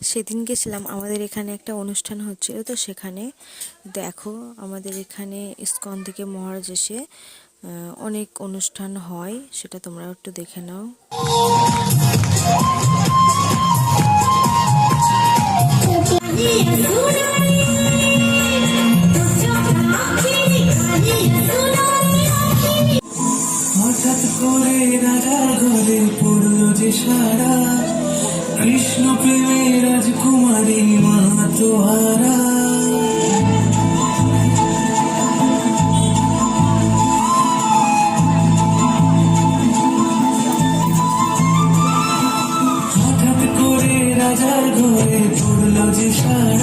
সেদিন গেছিলাম, আমাদের এখানে একটা অনুষ্ঠান হচ্ছিল, তো সেখানে দেখো আমাদের এখানে ইসকন থেকে মহারাজ এসে অনেক অনুষ্ঠান হয়, সেটা তোমরা একটু দেখে নাও। হঠাৎ করে রাজার ঘরে পড়ল যে সারা, কৃষ্ণ প্রেমে রাজকুমারী মা তোহারা। হঠাৎ করে রাজার ঘরে পড়ল যে সারা,